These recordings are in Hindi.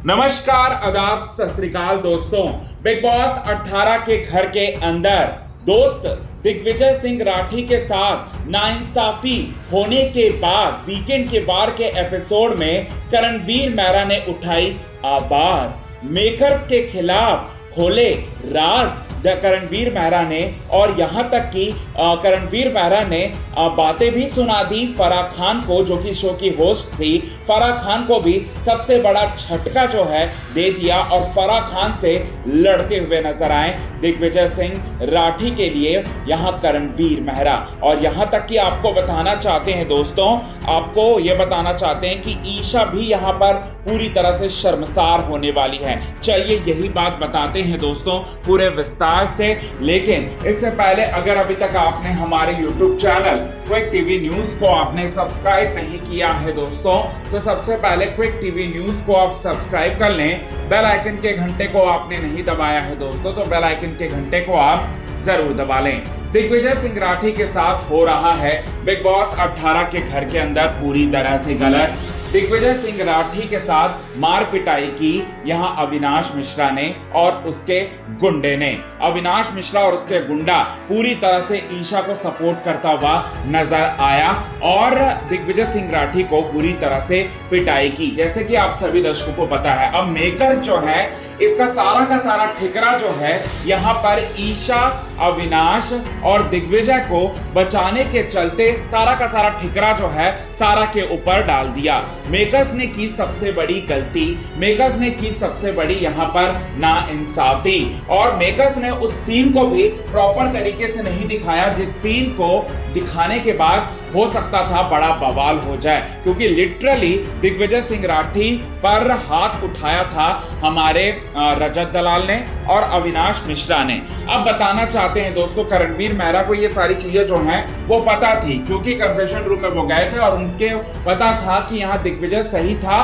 नमस्कार, आदाब, सत श्री अकाल दोस्तों। बिग बॉस 18 के घर के अंदर दोस्त दिग्विजय सिंह राठी के साथ नाइंसाफी होने के बाद वीकेंड के वार के एपिसोड में करणवीर मेहरा ने उठाई आवाज। मेकर्स के खिलाफ खोले राज करणवीर मेहरा ने, और यहां तक कि करणवीर मेहरा ने बातें भी सुना दी फराह खान को, जो कि शो की होस्ट थी। फराह खान को भी सबसे बड़ा झटका जो है दे दिया और फराह खान से लड़ते हुए नजर आए दिग्विजय सिंह राठी के लिए यहां करणवीर मेहरा। और यहां तक कि आपको बताना चाहते हैं दोस्तों, आपको ये बताना चाहते हैं कि ईशा भी यहां पर पूरी तरह से शर्मसार होने वाली है। चलिए यही बात बताते हैं दोस्तों पूरे विस्तार से। लेकिन इससे पहले अगर अभी तक आपने हमारे YouTube channel quick TV news को आपने सब्सक्राइब नहीं किया है दोस्तों, तो सबसे पहले क्विक टीवी न्यूज को आप सब्सक्राइब कर लें। बेल आइकन के घंटे को आपने नहीं दबाया है दोस्तों, तो बेल आइकन के घंटे को आप जरूर दबा लें। दिग्विजय सिंह राठी के साथ हो रहा है बिग बॉस 18 के घर के अंदर पूरी तरह से गलत। दिग्विजय सिंह राठी के साथ मार पिटाई की यहां अविनाश मिश्रा ने और उसके गुंडे ने। अविनाश मिश्रा और उसके गुंडा पूरी तरह से ईशा को सपोर्ट करता हुआ नजर आया और दिग्विजय सिंह राठी को पूरी तरह से पिटाई की। जैसे कि आप सभी दर्शकों को पता है, अब मेकर जो है इसका सारा का सारा ठिकरा जो है यहाँ पर ईशा, अविनाश और दिग्विजय को बचाने के चलते सारा का सारा ठिकरा जो है सारा के ऊपर डाल दिया। मेकर्स ने की सबसे बड़ी गलती, मेकर्स ने की सबसे बड़ी यहाँ पर नाइंसाफी, और मेकर्स ने उस सीन को भी प्रॉपर तरीके से नहीं दिखाया जिस सीन को दिखाने के बाद हो सकता था बड़ा बवाल हो जाए, क्योंकि लिटरली दिग्विजय सिंह राठी पर हाथ उठाया था हमारे रजत दलाल ने और अविनाश मिश्रा ने। अब बताना चाहते हैं दोस्तों, करणवीर मेहरा को ये सारी चीजें जो हैं वो पता थी, क्योंकि कन्फेशन रूम में वो गए थे और उनके पता था कि यहाँ दिग्विजय सही था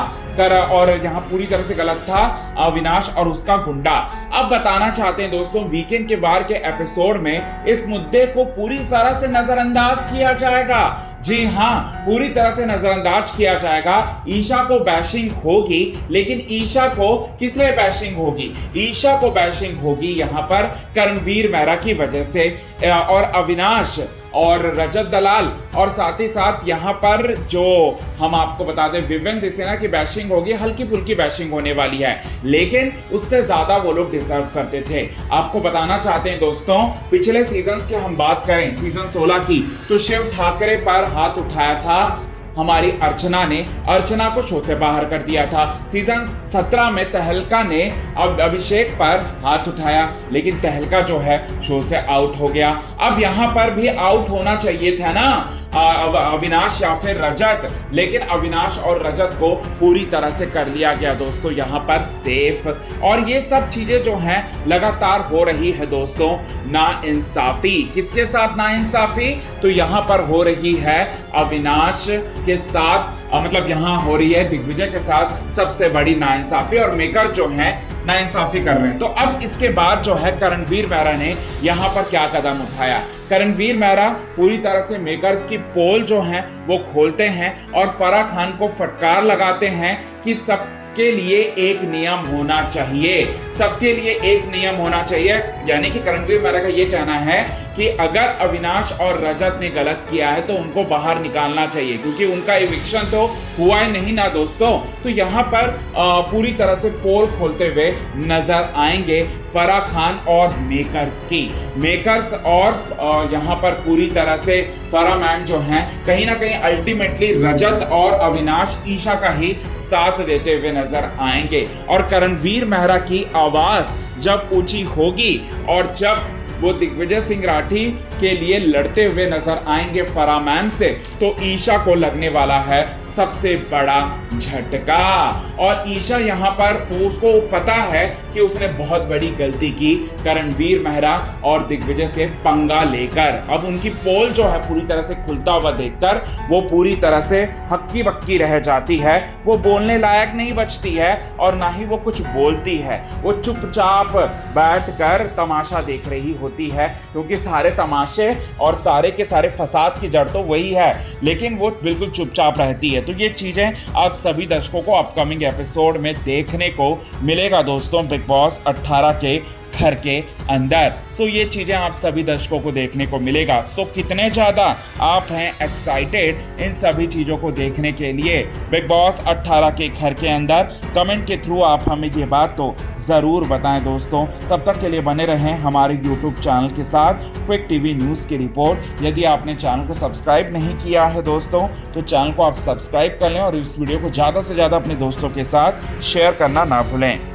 और यहाँ पूरी तरह से गलत था अविनाश और उसका गुंडा। अब बताना चाहते हैं दोस्तों, वीकेंड के वार के एपिसोड में इस मुद्दे को पूरी तरह से नजरअंदाज किया जाएगा। जी हाँ, पूरी तरह से नजरअंदाज किया जाएगा। ईशा को बैशिंग होगी, लेकिन ईशा को किस लिए बैशिंग होगी? ईशा को बैशिंग होगी यहाँ पर करणवीर मेहरा की वजह से, और अविनाश और रजत दलाल, और साथ ही साथ यहाँ पर जो हम आपको बता दें विवेन सेना की बैशिंग होगी, हल्की फुल्की बैशिंग होने वाली है, लेकिन उससे ज्यादा वो लोग डिजर्व करते थे। आपको बताना चाहते हैं दोस्तों, पिछले सीजन्स की हम बात करें, सीजन 16 की, तो शिव ठाकरे पर हाथ उठाया था हमारी अर्चना ने, अर्चना को शो से बाहर कर दिया था। सीजन 17 में तहलका ने अब अभिषेक पर हाथ उठाया, लेकिन तहलका जो है शो से आउट हो गया। अब यहां पर भी आउट होना चाहिए था ना अविनाश या फिर रजत, लेकिन अविनाश और रजत को पूरी तरह से कर लिया गया दोस्तों यहाँ पर सेफ। और ये सब चीजें जो हैं लगातार हो रही है दोस्तों नाइंसाफी। किसके साथ नाइंसाफी? तो यहाँ पर हो रही है अविनाश के साथ, मतलब यहाँ हो रही है दिग्विजय के साथ सबसे बड़ी नाइंसाफी, और मेकर जो हैं नाइंसाफी कर रहे हैं। तो अब इसके बाद जो है करणवीर मेहरा ने यहाँ पर क्या कदम उठाया? करणवीर मेहरा पूरी तरह से मेकर्स की पोल जो है वो खोलते हैं और फराह खान को फटकार लगाते हैं कि सबके लिए एक नियम होना चाहिए, सबके लिए एक नियम होना चाहिए। यानी कि करणवीर मेहरा का ये कहना है कि अगर अविनाश और रजत ने गलत किया है तो उनको बाहर निकालना चाहिए, क्योंकि उनका इविक्शन तो हुआ है नहीं ना दोस्तों। तो यहाँ पर पूरी तरह से पोल खोलते हुए नजर आएंगे फराह खान और मेकर्स की। मेकर्स और यहाँ पर पूरी तरह से फराह मैम जो हैं कहीं ना कहीं अल्टीमेटली रजत और अविनाश ईशा का ही साथ देते हुए नजर आएंगे। और करणवीर मेहरा की आवाज जब ऊंची होगी और जब वो दिग्विजय सिंह राठी के लिए लड़ते हुए नजर आएंगे फराह मैम से, तो ईशा को लगने वाला है सबसे बड़ा झटका। और ईशा यहाँ पर उसको पता है कि उसने बहुत बड़ी गलती की करणवीर मेहरा और दिग्विजय से पंगा लेकर। अब उनकी पोल जो है पूरी तरह से खुलता हुआ देखकर वो पूरी तरह से हक्की बक्की रह जाती है, वो बोलने लायक नहीं बचती है और ना ही वो कुछ बोलती है। वो चुपचाप बैठकर तमाशा देख रही होती है, क्योंकि सारे तमाशे और सारे के सारे फसाद की जड़ तो वही है, लेकिन वो बिल्कुल चुपचाप रहती है तो ये चीज़ें आप सभी दर्शकों को अपकमिंग एपिसोड में देखने को मिलेगा दोस्तों बिग बॉस 18 के घर के अंदर। सो ये चीज़ें आप सभी दर्शकों को देखने को मिलेगा। सो कितने ज़्यादा आप हैं एक्साइटेड इन सभी चीज़ों को देखने के लिए बिग बॉस 18 के घर के अंदर, कमेंट के थ्रू आप हमें ये बात तो ज़रूर बताएं दोस्तों। तब तक के लिए बने रहें हमारे यूट्यूब चैनल के साथ क्विक टीवी न्यूज़ की रिपोर्ट। यदि आपने चैनल को सब्सक्राइब नहीं किया है दोस्तों तो चैनल को आप सब्सक्राइब कर लें और इस वीडियो को ज़्यादा से ज़्यादा अपने दोस्तों के साथ शेयर करना ना भूलें।